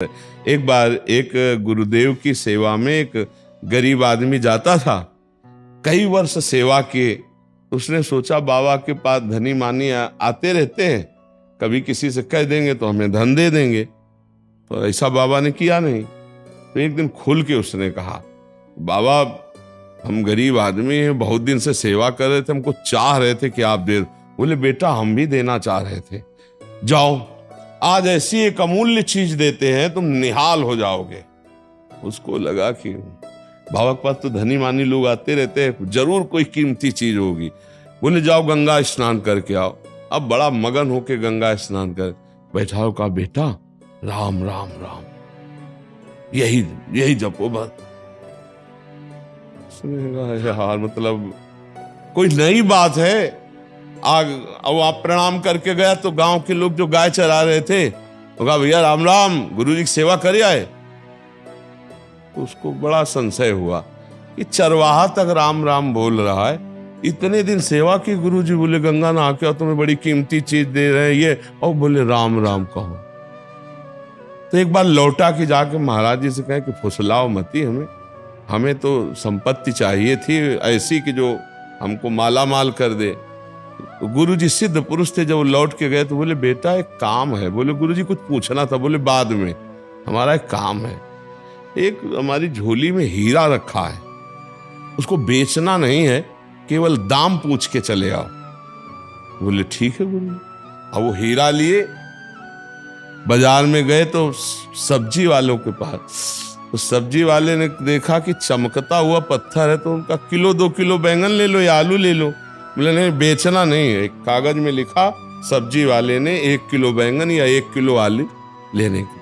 एक बार एक गुरुदेव की सेवा में एक गरीब आदमी जाता था। कई वर्ष सेवा किए। उसने सोचा बाबा के पास धनी मानी आते रहते हैं, कभी किसी से कह देंगे तो हमें धन दे देंगे। तो ऐसा बाबा ने किया नहीं। तो एक दिन खुल के उसने कहा, बाबा हम गरीब आदमी हैं, बहुत दिन से सेवा कर रहे थे, हमको चाह रहे थे कि आप दे। बोले बेटा हम भी देना चाह रहे थे, जाओ आज ऐसी एक अमूल्य चीज देते हैं तुम निहाल हो जाओगे। उसको लगा कि बाबा के पास तो धनी मानी लोग आते रहते हैं, जरूर कोई कीमती चीज होगी। बोले जाओ गंगा स्नान करके आओ। अब बड़ा मगन होके गंगा स्नान कर बैठा हो, कहा बेटा राम राम राम यही यही जपो बस। यार मतलब कोई नई बात है। अब आप प्रणाम करके गया तो गांव के लोग जो गाय चरा रहे थे तो कहा भैया राम राम, गुरुजी की सेवा कर आए। तो उसको बड़ा संशय हुआ कि चरवाहा तक राम राम बोल रहा है, इतने दिन सेवा की गुरुजी। बोले गंगा नहा के तुम्हें बड़ी कीमती चीज दे रहे हैं ये, और बोले राम राम कहो। तो एक बार लौटा कि जाके महाराज जी से कहे कि फुसलाओ मती, हमें तो संपत्ति चाहिए थी ऐसी कि जो हमको माला माल कर दे। तो गुरुजी सिद्ध पुरुष थे, जब लौट के गए तो बोले बेटा एक काम है। बोले गुरुजी कुछ पूछना था। बोले बाद में, हमारा एक काम है, एक हमारी झोली में हीरा रखा है, उसको बेचना नहीं है, केवल दाम पूछ के चले आओ। बोले ठीक है गुरुजी। अब वो हीरा लिए बाजार में गए तो सब्जी वालों के पास, तो सब्जी वाले ने देखा कि चमकता हुआ पत्थर है, तो उनका किलो 2 किलो बैंगन ले लो या आलू ले लो। बोले नहीं बेचना नहीं है। एक कागज में लिखा सब्जी वाले ने 1 किलो बैंगन या 1 किलो आलू लेने की।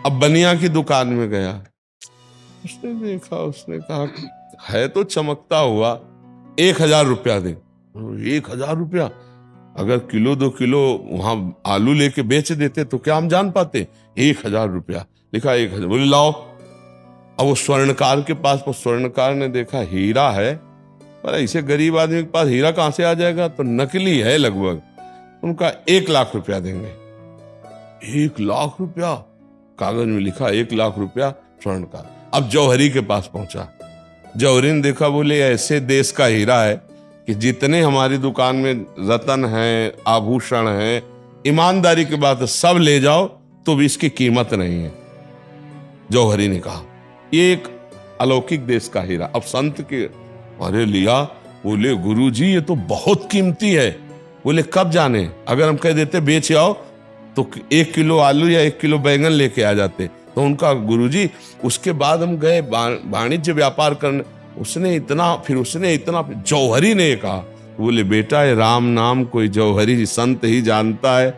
अब बनिया की दुकान में गया, उसने देखा, उसने कहा है तो चमकता हुआ, 1000 रुपया दे। 1000 रुपया? अगर किलो 2 किलो वहां आलू लेके बेच देते तो क्या हम जान पाते। 1000 रुपया लिखा, 1000। बोले लाओ। अब वो स्वर्णकार के पास, वो स्वर्णकार ने देखा हीरा है, पर ऐसे गरीब आदमी के पास हीरा कहां से आ जाएगा, तो नकली है लगभग। उनका 1 लाख रुपया देंगे। 1 लाख रुपया कागज में लिखा, 1 लाख रुपया स्वर्णकार। अब जौहरी के पास पहुंचा, जौहरी ने देखा, बोले ऐसे देश का हीरा है कि जितने हमारी दुकान में रतन है, आभूषण है, ईमानदारी की बात है, सब ले जाओ तो भी इसकी कीमत नहीं है। जौहरी ने कहा ये एक अलौकिक देश का हीरा। अब संत के अरे लिया। बोले गुरुजी ये तो बहुत कीमती है। बोले कब जाने, अगर हम कह देते बेच आओ तो 1 किलो आलू या 1 किलो बैंगन लेके आ जाते। तो उनका गुरुजी, उसके बाद हम गए वाणिज्य व्यापार करने, उसने इतना जौहरी ने कहा। बोले बेटा ये राम नाम कोई जौहरी संत ही जानता है,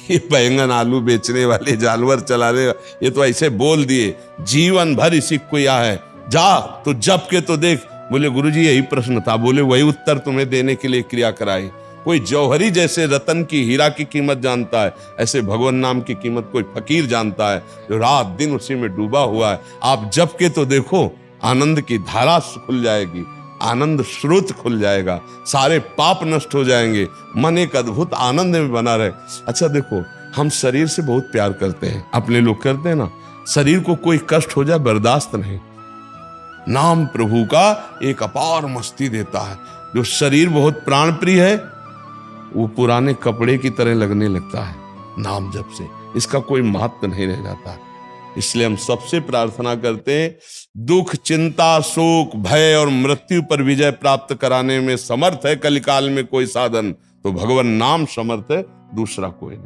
ये बैंगन आलू बेचने वाले जानवर चलाने ये तो ऐसे बोल दिए, जीवन भर इसी को या है, जा तो जप के तो देख। बोले गुरुजी यही प्रश्न था। बोले वही उत्तर तुम्हें देने के लिए क्रिया कराई। कोई जौहरी जैसे रतन की, हीरा की कीमत जानता है, ऐसे भगवान नाम की कीमत कोई फकीर जानता है जो रात दिन उसी में डूबा हुआ है। आप जप के तो देखो, आनंद की धारा खुल जाएगी, आनंद स्रोत खुल जाएगा, सारे पाप नष्ट हो जाएंगे, मन एक अद्भुत आनंद में बना रहे। अच्छा देखो, हम शरीर से बहुत प्यार करते हैं, अपने लोग करते हैं ना, शरीर को कोई कष्ट हो जाए बर्दाश्त नहीं। नाम प्रभु का एक अपार मस्ती देता है। जो शरीर बहुत प्राण प्रिय है वो पुराने कपड़े की तरह लगने लगता है नाम जप से, इसका कोई महत्व नहीं रह जाता। इसलिए हम सबसे प्रार्थना करते हैं, दुख चिंता शोक भय और मृत्यु पर विजय प्राप्त कराने में समर्थ है कलिकाल में कोई साधन, तो भगवान नाम समर्थ है, दूसरा कोई नहीं।